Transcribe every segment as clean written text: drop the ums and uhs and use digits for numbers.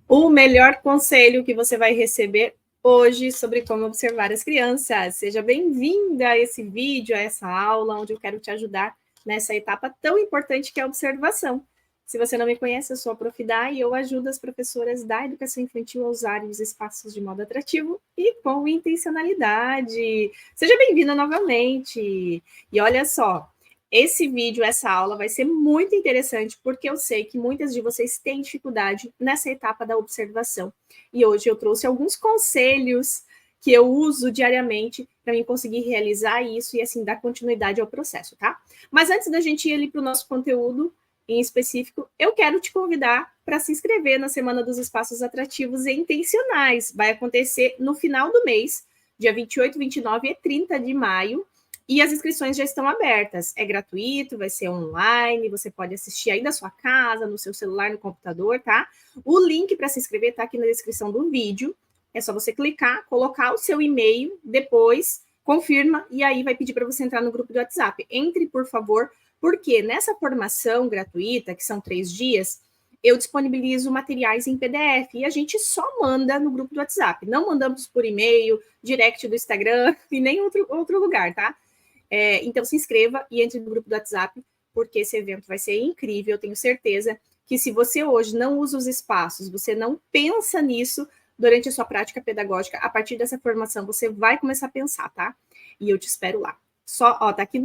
O melhor conselho que você vai receber hoje sobre como observar as crianças. Seja bem-vinda a esse vídeo, a essa aula, onde eu quero te ajudar nessa etapa tão importante que é a observação. Se você não me conhece, eu sou a Prof. Dai e eu ajudo as professoras da educação infantil a usarem os espaços de modo atrativo e com intencionalidade. Seja bem-vinda novamente. E olha só, esse vídeo, essa aula vai ser muito interessante, porque eu sei que muitas de vocês têm dificuldade nessa etapa da observação. E hoje eu trouxe alguns conselhos que eu uso diariamente para mim conseguir realizar isso e, assim, dar continuidade ao processo, tá? Mas antes da gente ir ali para o nosso conteúdo em específico, eu quero te convidar para se inscrever na Semana dos Espaços Atrativos e Intencionais. Vai acontecer no final do mês, dia 28, 29 e 30 de maio, e as inscrições já estão abertas. É gratuito, vai ser online, você pode assistir aí da sua casa, no seu celular, no computador, tá? O link para se inscrever está aqui na descrição do vídeo. É só você clicar, colocar o seu e-mail, depois confirma, e aí vai pedir para você entrar no grupo do WhatsApp. Entre, por favor, porque nessa formação gratuita, que são 3 dias, eu disponibilizo materiais em PDF e a gente só manda no grupo do WhatsApp. Não mandamos por e-mail, direct do Instagram e nem outro lugar, tá? Então, se inscreva e entre no grupo do WhatsApp, porque esse evento vai ser incrível. Eu tenho certeza que se você hoje não usa os espaços, você não pensa nisso durante a sua prática pedagógica, a partir dessa formação, você vai começar a pensar, tá? E eu te espero lá. Tá aqui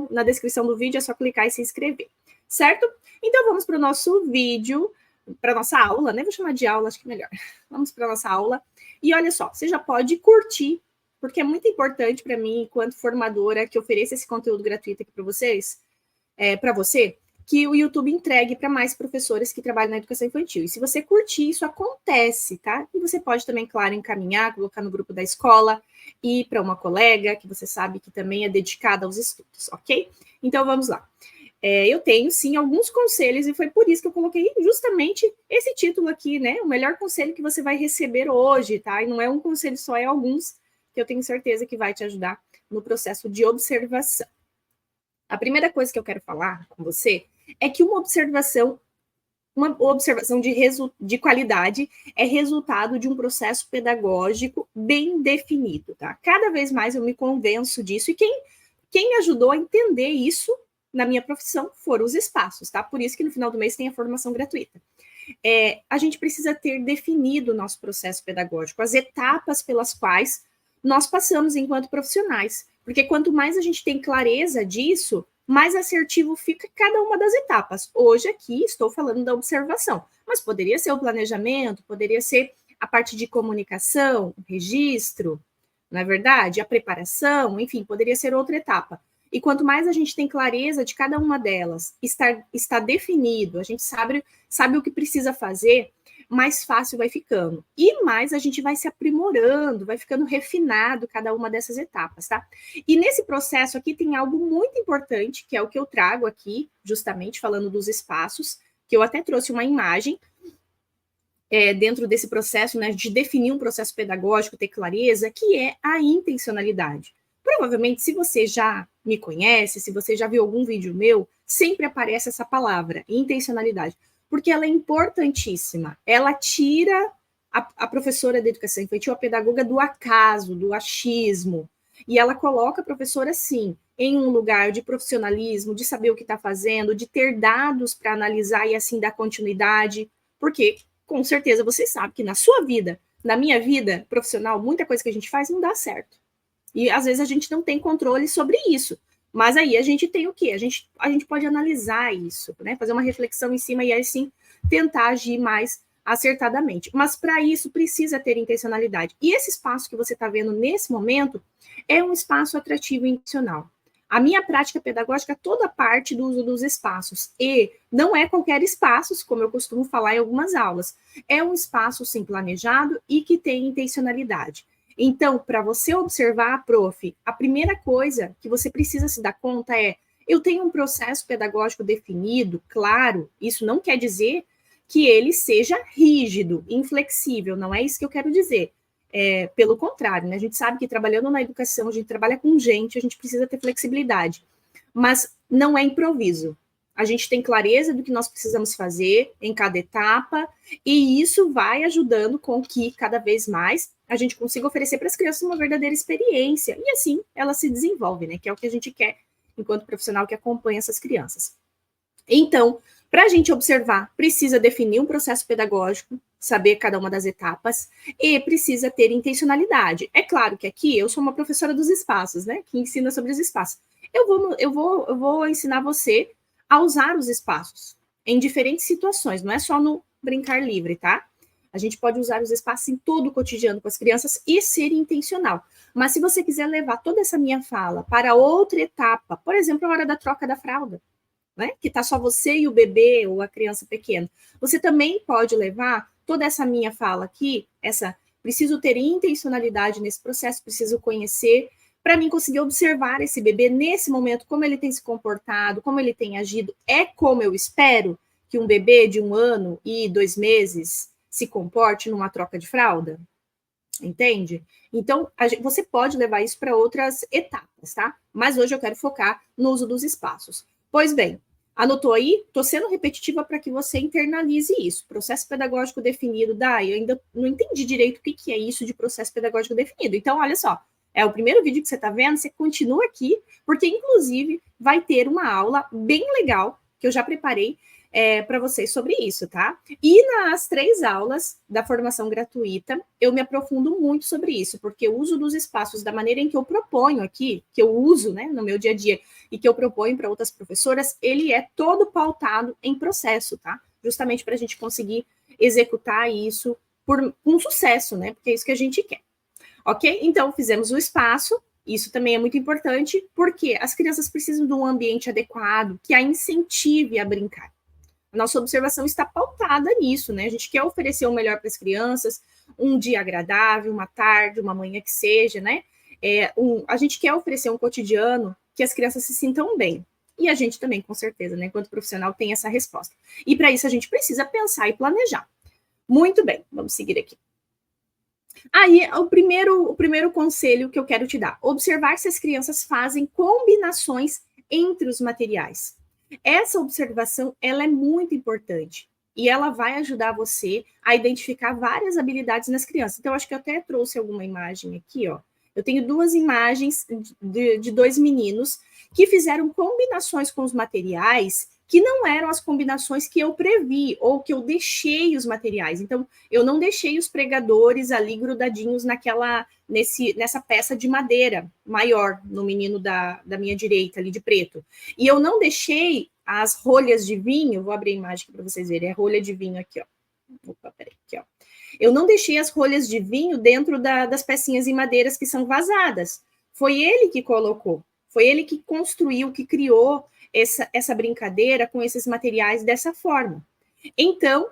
na descrição do vídeo, é só clicar e se inscrever, certo? Então, vamos para o nosso vídeo, para a nossa aula, né? Vou chamar de aula, acho que é melhor. Vamos para a nossa aula. E olha só, você já pode curtir, porque é muito importante para mim, enquanto formadora, que ofereça esse conteúdo gratuito aqui para vocês, para você, que o YouTube entregue para mais professores que trabalham na educação infantil. E se você curtir, isso acontece, tá? E você pode também, claro, encaminhar, colocar no grupo da escola e para uma colega que você sabe que também é dedicada aos estudos, ok? Então, vamos lá. Eu tenho, sim, alguns conselhos, e foi por isso que eu coloquei justamente esse título aqui, né? O melhor conselho que você vai receber hoje, tá? E não é um conselho só, é alguns que eu tenho certeza que vai te ajudar no processo de observação. A primeira coisa que eu quero falar com você é que uma observação de qualidade é resultado de um processo pedagógico bem definido, tá? Cada vez mais eu me convenço disso, e quem me ajudou a entender isso na minha profissão foram os espaços, tá? Por isso que no final do mês tem a formação gratuita. A gente precisa ter definido o nosso processo pedagógico, as etapas pelas quais nós passamos enquanto profissionais, porque quanto mais a gente tem clareza disso, mais assertivo fica cada uma das etapas. Hoje aqui estou falando da observação, mas poderia ser o planejamento, poderia ser a parte de comunicação, o registro, não é verdade? A preparação, enfim, poderia ser outra etapa. E quanto mais a gente tem clareza de cada uma delas, está definido, a gente sabe o que precisa fazer, mais fácil vai ficando. E mais a gente vai se aprimorando, vai ficando refinado cada uma dessas etapas, tá? E nesse processo aqui tem algo muito importante, que é o que eu trago aqui, justamente falando dos espaços, que eu até trouxe uma imagem dentro desse processo, né, de definir um processo pedagógico, ter clareza, que é a intencionalidade. Provavelmente, se você já me conhece, se você já viu algum vídeo meu, sempre aparece essa palavra, intencionalidade, porque ela é importantíssima. Ela tira a professora de educação infantil, a pedagoga, do acaso, do achismo, e ela coloca a professora, sim, em um lugar de profissionalismo, de saber o que está fazendo, de ter dados para analisar e, assim, dar continuidade, porque, com certeza, você sabe que na sua vida, na minha vida profissional, muita coisa que a gente faz não dá certo. E, às vezes, a gente não tem controle sobre isso. Mas aí a gente tem o quê? A gente pode analisar isso, né? Fazer uma reflexão em cima e, aí, sim, tentar agir mais acertadamente. Mas, para isso, precisa ter intencionalidade. E esse espaço que você está vendo nesse momento é um espaço atrativo e intencional. A minha prática pedagógica, toda parte do uso dos espaços. E não é qualquer espaço, como eu costumo falar em algumas aulas. É um espaço, sim, planejado e que tem intencionalidade. Então, para você observar, prof, a primeira coisa que você precisa se dar conta é: eu tenho um processo pedagógico definido, claro, isso não quer dizer que ele seja rígido, inflexível, não é isso que eu quero dizer. Pelo contrário, né? A gente sabe que trabalhando na educação, a gente trabalha com gente, a gente precisa ter flexibilidade, mas não é improviso. a gente tem clareza do que nós precisamos fazer em cada etapa, e isso vai ajudando com que cada vez mais a gente consiga oferecer para as crianças uma verdadeira experiência, e assim ela se desenvolve, né? Que é o que a gente quer enquanto profissional que acompanha essas crianças. Então, para a gente observar, precisa definir um processo pedagógico, saber cada uma das etapas, e precisa ter intencionalidade. É claro que aqui eu sou uma professora dos espaços, né? Que ensina sobre os espaços. Eu vou ensinar você a usar os espaços em diferentes situações, não é só no brincar livre, tá? A gente pode usar os espaços em todo o cotidiano com as crianças e ser intencional. Mas se você quiser levar toda essa minha fala para outra etapa, por exemplo, a hora da troca da fralda, né? Que está só você e o bebê ou a criança pequena. Você também pode levar toda essa minha fala aqui, preciso ter intencionalidade nesse processo, preciso conhecer, para mim conseguir observar esse bebê nesse momento, como ele tem se comportado, como ele tem agido. É como eu espero que um bebê de 1 ano e 2 meses se comporte numa troca de fralda? Entende? Então, você pode levar isso para outras etapas, tá? Mas hoje eu quero focar no uso dos espaços. Pois bem, anotou aí? Estou sendo repetitiva para que você internalize isso. Processo pedagógico definido. Eu ainda não entendi direito o que é isso de processo pedagógico definido. Então, olha só. É o primeiro vídeo que você está vendo, você continua aqui, porque, inclusive, vai ter uma aula bem legal, que eu já preparei para vocês sobre isso, tá? E nas 3 aulas da formação gratuita, eu me aprofundo muito sobre isso, porque o uso dos espaços da maneira em que eu proponho aqui, que eu uso, né, no meu dia a dia, e que eu proponho para outras professoras, ele é todo pautado em processo, tá? Justamente para a gente conseguir executar isso com sucesso, né? Porque é isso que a gente quer. Ok? Então, fizemos o espaço, isso também é muito importante, porque as crianças precisam de um ambiente adequado, que a incentive a brincar. A nossa observação está pautada nisso, né? A gente quer oferecer o melhor para as crianças, um dia agradável, uma tarde, uma manhã que seja, né? A gente quer oferecer um cotidiano que as crianças se sintam bem. E a gente também, com certeza, né, enquanto profissional, tem essa resposta. E para isso a gente precisa pensar e planejar. Muito bem, vamos seguir aqui. Aí, o primeiro conselho que eu quero te dar: observar se as crianças fazem combinações entre os materiais. Essa observação, ela é muito importante e ela vai ajudar você a identificar várias habilidades nas crianças. Então, acho que eu até trouxe alguma imagem aqui, ó. Eu tenho 2 imagens de 2 meninos que fizeram combinações com os materiais que não eram as combinações que eu previ ou que eu deixei os materiais. Então, eu não deixei os pregadores ali grudadinhos nessa peça de madeira maior, no menino da minha direita, ali de preto. E eu não deixei as rolhas de vinho, vou abrir a imagem aqui para vocês verem, é rolha de vinho aqui, ó. Opa, peraí, aqui, ó. Eu não deixei as rolhas de vinho dentro das pecinhas em madeiras que são vazadas. Foi ele que colocou, foi ele que construiu, que criou essa brincadeira com esses materiais dessa forma. Então,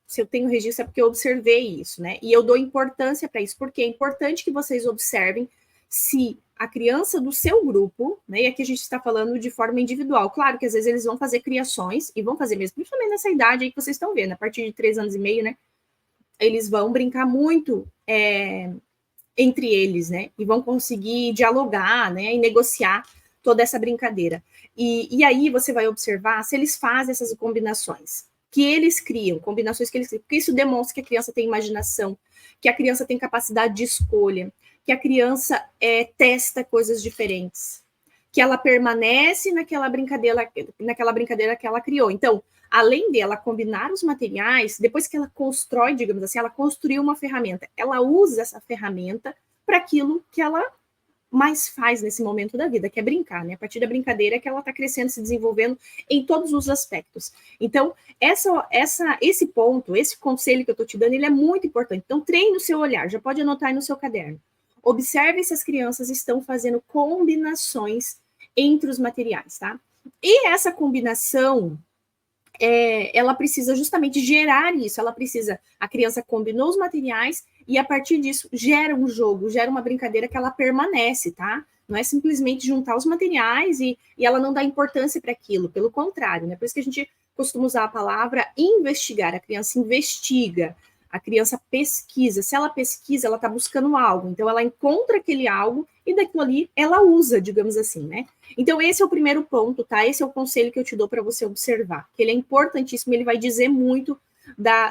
se eu tenho registro é porque eu observei isso, né? E eu dou importância para isso, porque é importante que vocês observem se a criança do seu grupo, né? E aqui a gente está falando de forma individual. Claro que às vezes eles vão fazer criações, e vão fazer mesmo, principalmente nessa idade aí que vocês estão vendo, a partir de 3 anos e meio, né? Eles vão brincar muito entre eles, né? E vão conseguir dialogar, né? E negociar toda essa brincadeira. E aí você vai observar se eles fazem essas combinações que eles criam, combinações que eles criam, porque isso demonstra que a criança tem imaginação, que a criança tem capacidade de escolha, que a criança testa coisas diferentes, que ela permanece naquela brincadeira que ela criou. Então, além dela combinar os materiais, depois que ela constrói, digamos assim, ela construiu uma ferramenta, ela usa essa ferramenta para aquilo que ela mais faz nesse momento da vida, que é brincar, né? A partir da brincadeira que ela está crescendo, se desenvolvendo em todos os aspectos. Então, esse ponto, esse conselho que eu estou te dando, ele é muito importante. Então, treine o seu olhar, já pode anotar aí no seu caderno. Observe se as crianças estão fazendo combinações entre os materiais, tá? E essa combinação, ela precisa justamente gerar isso, a criança combinou os materiais e a partir disso gera um jogo, gera uma brincadeira que ela permanece, tá? Não é simplesmente juntar os materiais e ela não dá importância para aquilo, pelo contrário, né? Por isso que a gente costuma usar a palavra investigar, a criança investiga, a criança pesquisa, se ela pesquisa, ela está buscando algo, então ela encontra aquele algo e daquilo ali ela usa, digamos assim, né? Então, esse é o primeiro ponto, tá? Esse é o conselho que eu te dou para você observar, que ele é importantíssimo, ele vai dizer muito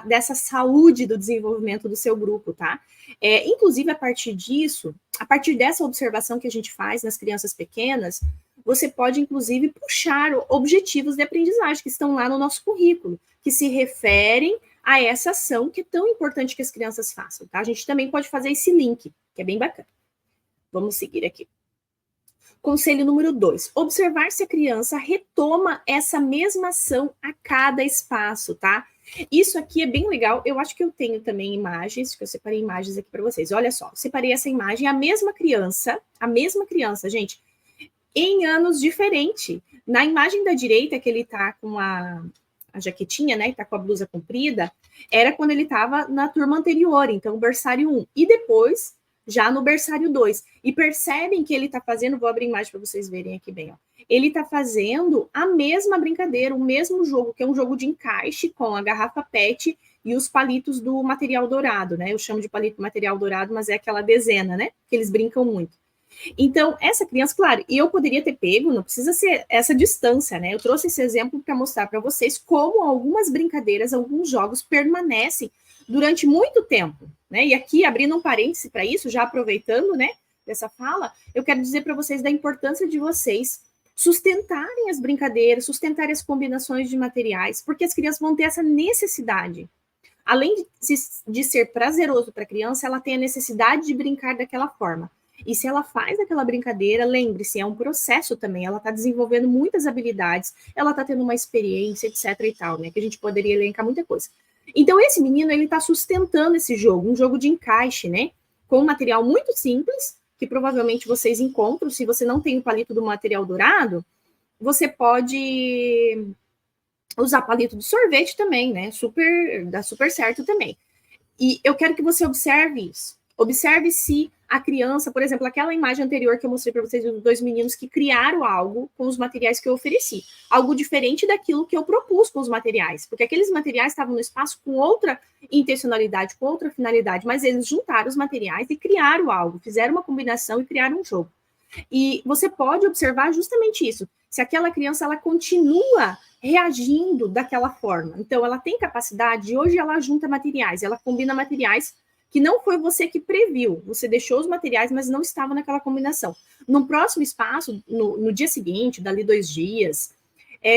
dessa saúde do desenvolvimento do seu grupo, tá? Inclusive, a partir disso, a partir dessa observação que a gente faz nas crianças pequenas, você pode, inclusive, puxar objetivos de aprendizagem que estão lá no nosso currículo, que se referem a essa ação que é tão importante que as crianças façam, tá? A gente também pode fazer esse link, que é bem bacana. Vamos seguir aqui. Conselho número 2, observar se a criança retoma essa mesma ação a cada espaço, tá? Isso aqui é bem legal, eu acho que eu tenho também imagens, que eu separei imagens aqui para vocês. Olha só, separei essa imagem, a mesma criança, gente, em anos diferentes. Na imagem da direita, que ele tá com a jaquetinha, né, que tá com a blusa comprida, era quando ele tava na turma anterior, então berçário 1. E depois já no berçário 2. E percebem que ele está fazendo, vou abrir a imagem para vocês verem aqui bem, ó. Ele está fazendo a mesma brincadeira, o mesmo jogo, que é um jogo de encaixe com a garrafa PET e os palitos do material dourado, né? Eu chamo de palito material dourado, mas é aquela dezena, né? Que eles brincam muito. Então, essa criança, claro, e eu poderia ter pego, não precisa ser essa distância, né? Eu trouxe esse exemplo para mostrar para vocês como algumas brincadeiras, alguns jogos permanecem durante muito tempo, né? E aqui, abrindo um parêntese para isso, já aproveitando, né, dessa fala, eu quero dizer para vocês da importância de vocês sustentarem as brincadeiras, sustentarem as combinações de materiais, porque as crianças vão ter essa necessidade. Além de ser prazeroso para a criança, ela tem a necessidade de brincar daquela forma. E se ela faz aquela brincadeira, lembre-se, é um processo também, ela está desenvolvendo muitas habilidades, ela está tendo uma experiência, etc e tal, né, que a gente poderia elencar muita coisa. Então, esse menino, ele está sustentando esse jogo, um jogo de encaixe, né, com um material muito simples, que provavelmente vocês encontram, se você não tem o palito do material dourado, você pode usar palito de sorvete também, né, dá super certo também. E eu quero que você observe isso. Observe se a criança, por exemplo, aquela imagem anterior que eu mostrei para vocês dos 2 meninos que criaram algo com os materiais que eu ofereci. Algo diferente daquilo que eu propus com os materiais. Porque aqueles materiais estavam no espaço com outra intencionalidade, com outra finalidade, mas eles juntaram os materiais e criaram algo, fizeram uma combinação e criaram um jogo. E você pode observar justamente isso. Se aquela criança ela continua reagindo daquela forma. Então, ela tem capacidade, hoje ela junta materiais, ela combina materiais que não foi você que previu. Você deixou os materiais, mas não estava naquela combinação. No próximo espaço, no dia seguinte, dali 2 dias,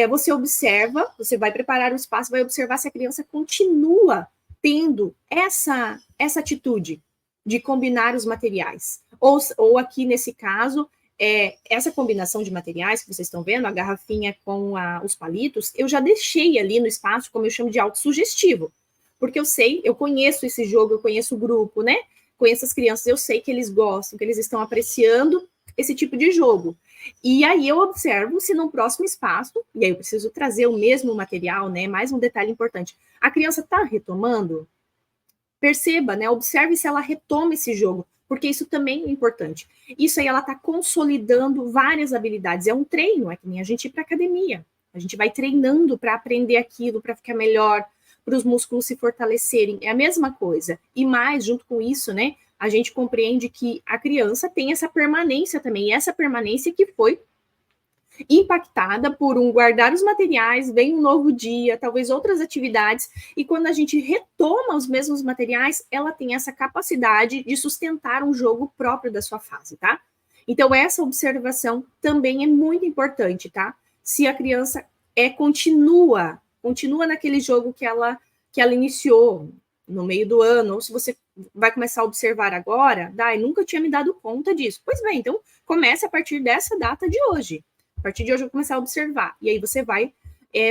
você observa, você vai preparar o espaço, vai observar se a criança continua tendo essa atitude de combinar os materiais. Ou aqui, nesse caso, essa combinação de materiais que vocês estão vendo, a garrafinha com os palitos, eu já deixei ali no espaço, como eu chamo de autossugestivo. Porque eu conheço esse jogo, eu conheço o grupo, né? Conheço as crianças, eu sei que eles gostam, que eles estão apreciando esse tipo de jogo. E aí eu observo se no próximo espaço, e aí eu preciso trazer o mesmo material, né? Mais um detalhe importante. A criança está retomando? Perceba, né? Observe se ela retoma esse jogo, porque isso também é importante. Isso aí ela está consolidando várias habilidades. É um treino, é que nem a gente ir para academia. A gente vai treinando para aprender aquilo, para ficar melhor, para os músculos se fortalecerem. É a mesma coisa. E mais, junto com isso, né? A gente compreende que a criança tem essa permanência também, e essa permanência que foi impactada por guardar os materiais, vem um novo dia, talvez outras atividades, e quando a gente retoma os mesmos materiais, ela tem essa capacidade de sustentar um jogo próprio da sua fase, tá? Então, essa observação também é muito importante, tá? Se a criança continua naquele jogo que ela iniciou no meio do ano, ou se você vai começar a observar agora, nunca tinha me dado conta disso. Pois bem, então comece a partir dessa data de hoje. A partir de hoje eu vou começar a observar. E aí você vai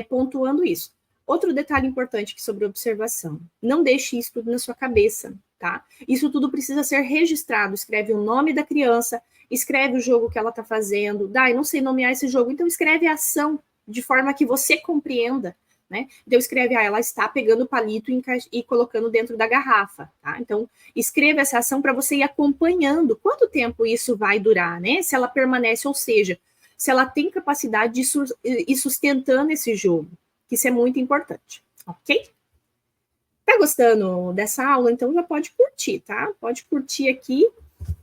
pontuando isso. Outro detalhe importante aqui sobre observação. Não deixe isso tudo na sua cabeça, tá? Isso tudo precisa ser registrado. Escreve o nome da criança, escreve o jogo que ela está fazendo. Eu não sei nomear esse jogo, então escreve a ação de forma que você compreenda, né? Então escreve, ela está pegando o palito e colocando dentro da garrafa, tá? Então escreva essa ação para você ir acompanhando quanto tempo isso vai durar, né? Se ela permanece, ou seja, se ela tem capacidade de ir sustentando esse jogo, que isso é muito importante, ok? Tá gostando dessa aula? Então já pode curtir, tá? Pode curtir aqui,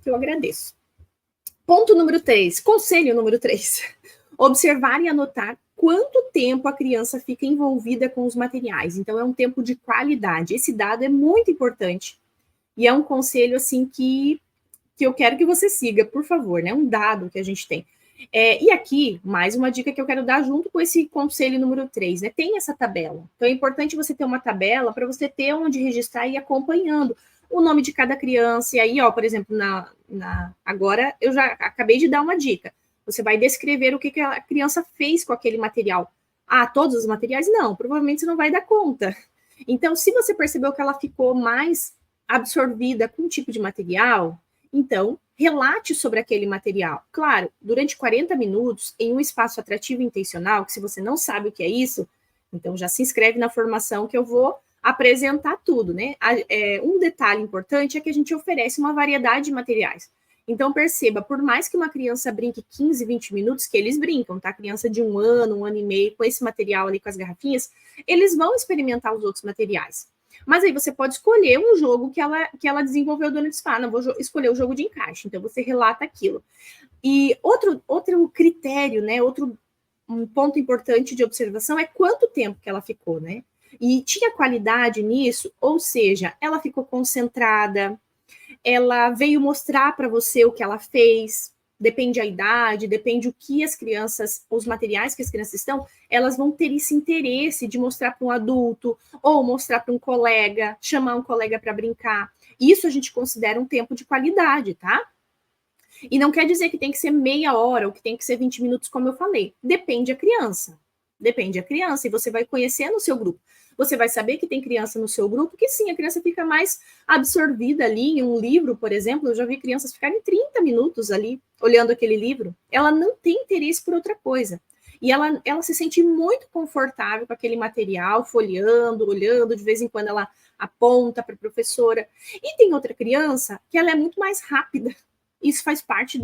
que eu agradeço. Ponto número 3, conselho número 3. Observar e anotar quanto tempo a criança fica envolvida com os materiais. Então, é um tempo de qualidade. Esse dado é muito importante. E é um conselho, assim, que eu quero que você siga, por favor, né? Um dado que a gente tem. E aqui, mais uma dica que eu quero dar junto com esse conselho número 3, né? Tem essa tabela. Então, é importante você ter uma tabela para você ter onde registrar e ir acompanhando o nome de cada criança. E aí, ó, por exemplo, agora eu já acabei de dar uma dica. Você vai descrever o que a criança fez com aquele material. Ah, todos os materiais? Não, provavelmente você não vai dar conta. Então, se você percebeu que ela ficou mais absorvida com um tipo de material, então, relate sobre aquele material. Claro, durante 40 minutos, em um espaço atrativo e intencional, que se você não sabe o que é isso, então já se inscreve na formação que eu vou apresentar tudo, né? Um detalhe importante é que a gente oferece uma variedade de materiais. Então, perceba, por mais que uma criança brinque 15, 20 minutos, que eles brincam, tá? Criança de 1 ano e meio, com esse material ali, com as garrafinhas, eles vão experimentar os outros materiais. Mas aí você pode escolher um jogo que ela desenvolveu durante o spa. Não, vou escolher o jogo de encaixe. Então, você relata aquilo. E outro critério, né? Um ponto importante de observação é quanto tempo que ela ficou, né? E tinha qualidade nisso, ou seja, ela ficou concentrada, ela veio mostrar para você o que ela fez, depende da idade, depende o que as crianças, os materiais que as crianças estão, elas vão ter esse interesse de mostrar para um adulto, ou mostrar para um colega, chamar um colega para brincar. Isso a gente considera um tempo de qualidade, tá? E não quer dizer que tem que ser meia hora ou que tem que ser 20 minutos, como eu falei. Depende da criança. Depende da criança, e você vai conhecer no seu grupo. Você vai saber que tem criança no seu grupo que sim, a criança fica mais absorvida ali em um livro, por exemplo. Eu já vi crianças ficarem 30 minutos ali olhando aquele livro. Ela não tem interesse por outra coisa. E ela se sente muito confortável com aquele material, folheando, olhando, de vez em quando ela aponta para a professora. E tem outra criança que ela é muito mais rápida. Isso faz parte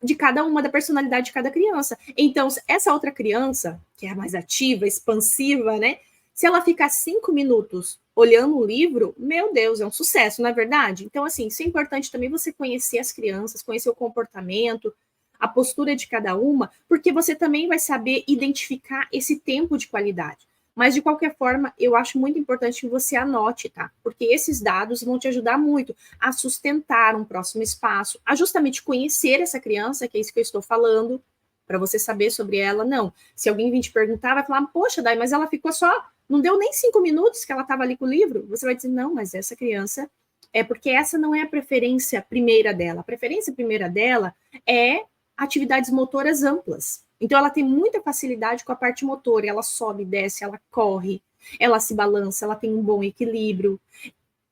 de cada uma, da personalidade de cada criança. Então, essa outra criança, que é mais ativa, expansiva, né? Se ela ficar 5 minutos olhando o livro, meu Deus, é um sucesso, não é verdade? Então, assim, isso é importante também você conhecer as crianças, conhecer o comportamento, a postura de cada uma, porque você também vai saber identificar esse tempo de qualidade. Mas, de qualquer forma, eu acho muito importante que você anote, tá? Porque esses dados vão te ajudar muito a sustentar um próximo espaço, a justamente conhecer essa criança, que é isso que eu estou falando, para você saber sobre ela. Não, se alguém vir te perguntar, vai falar, poxa, Dai, mas ela ficou só, não deu nem 5 minutos que ela estava ali com o livro. Você vai dizer, não, mas essa criança, é porque essa não é a preferência primeira dela. A preferência primeira dela é atividades motoras amplas. Então, ela tem muita facilidade com a parte motora, ela sobe, desce, ela corre, ela se balança, ela tem um bom equilíbrio.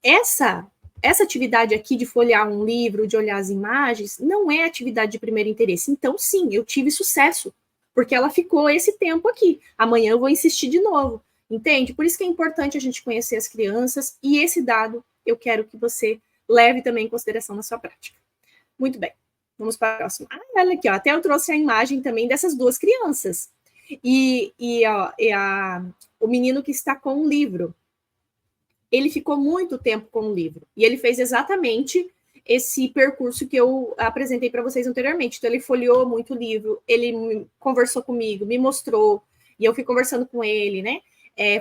Essa atividade aqui de folhear um livro, de olhar as imagens, não é atividade de primeiro interesse. Então, sim, eu tive sucesso, porque ela ficou esse tempo aqui. Amanhã eu vou insistir de novo, entende? Por isso que é importante a gente conhecer as crianças, e esse dado eu quero que você leve também em consideração na sua prática. Muito bem. Vamos para a próxima. Olha aqui, ó, até eu trouxe a imagem também dessas duas crianças. O menino que está com o livro, ele ficou muito tempo com o livro. E ele fez exatamente esse percurso que eu apresentei para vocês anteriormente. Então, ele folheou muito o livro, ele conversou comigo, me mostrou, e eu fui conversando com ele, né?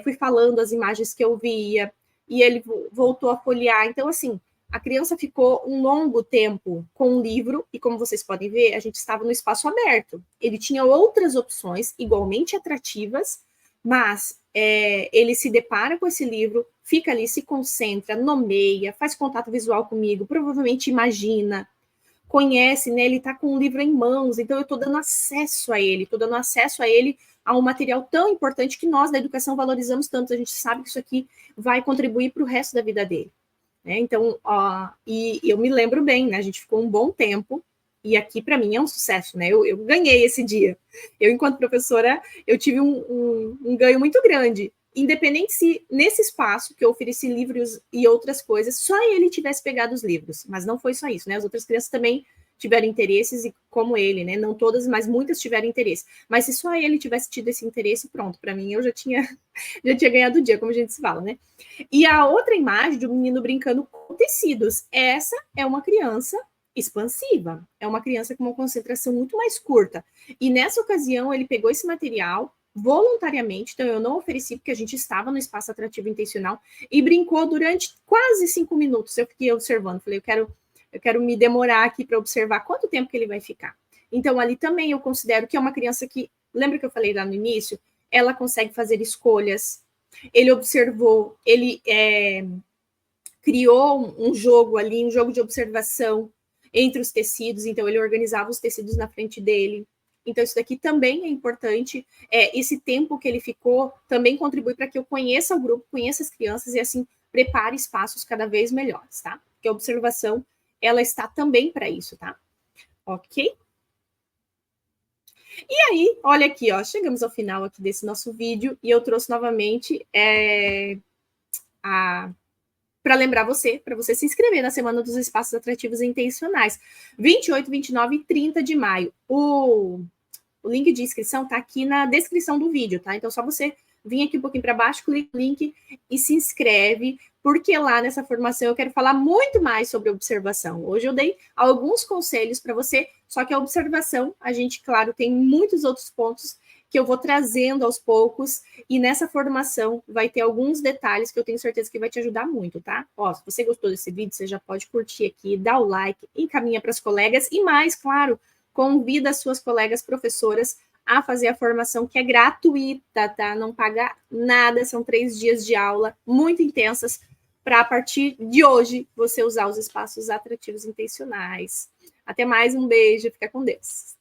Fui falando as imagens que eu via, e ele voltou a folhear. Então, assim, a criança ficou um longo tempo com o livro, e como vocês podem ver, a gente estava no espaço aberto. Ele tinha outras opções igualmente atrativas, mas ele se depara com esse livro, fica ali, se concentra, nomeia, faz contato visual comigo, provavelmente imagina, conhece, né? Ele está com o livro em mãos, então eu estou dando acesso a ele, a um material tão importante que nós da educação valorizamos tanto, a gente sabe que isso aqui vai contribuir para o resto da vida dele. Né? Então, e eu me lembro bem, né? A gente ficou um bom tempo, e aqui para mim é um sucesso, né? Eu ganhei esse dia. Eu, enquanto professora, eu tive um ganho muito grande. Independente se nesse espaço que eu ofereci livros e outras coisas, só ele tivesse pegado os livros. Mas não foi só isso, né? As outras crianças também tiveram interesses, e como ele, né? Não todas, mas muitas tiveram interesse. Mas se só ele tivesse tido esse interesse, pronto, para mim eu já tinha ganhado o dia, como a gente se fala, né? E a outra imagem de um menino brincando com tecidos. Essa é uma criança expansiva. É uma criança com uma concentração muito mais curta. E nessa ocasião, ele pegou esse material voluntariamente, então eu não ofereci, porque a gente estava no espaço atrativo intencional, e brincou durante quase 5 minutos. Eu fiquei observando, falei, eu quero me demorar aqui para observar quanto tempo que ele vai ficar. Então, ali também eu considero que é uma criança que, lembra que eu falei lá no início? Ela consegue fazer escolhas, ele observou, ele criou um jogo ali, um jogo de observação entre os tecidos, então ele organizava os tecidos na frente dele. Então, isso daqui também é importante. Esse tempo que ele ficou também contribui para que eu conheça o grupo, conheça as crianças e, assim, prepare espaços cada vez melhores, tá? Porque a observação, ela está também para isso, tá? Ok? E aí, olha aqui, ó, chegamos ao final aqui desse nosso vídeo e eu trouxe novamente para lembrar você, para você se inscrever na Semana dos Espaços Atrativos e Intencionais. 28, 29 e 30 de maio. O link de inscrição está aqui na descrição do vídeo, tá? Então, só você vir aqui um pouquinho para baixo, clica no link e se inscreve, porque lá nessa formação eu quero falar muito mais sobre observação. Hoje eu dei alguns conselhos para você, só que a observação, a gente, claro, tem muitos outros pontos que eu vou trazendo aos poucos, e nessa formação vai ter alguns detalhes que eu tenho certeza que vai te ajudar muito, tá? Ó, se você gostou desse vídeo, você já pode curtir aqui, dar o like, encaminha para as colegas, e mais, claro, convida as suas colegas professoras a fazer a formação, que é gratuita, tá? Não paga nada, são 3 dias de aula muito intensas, para a partir de hoje você usar os espaços atrativos intencionais. Até mais, um beijo, fica com Deus.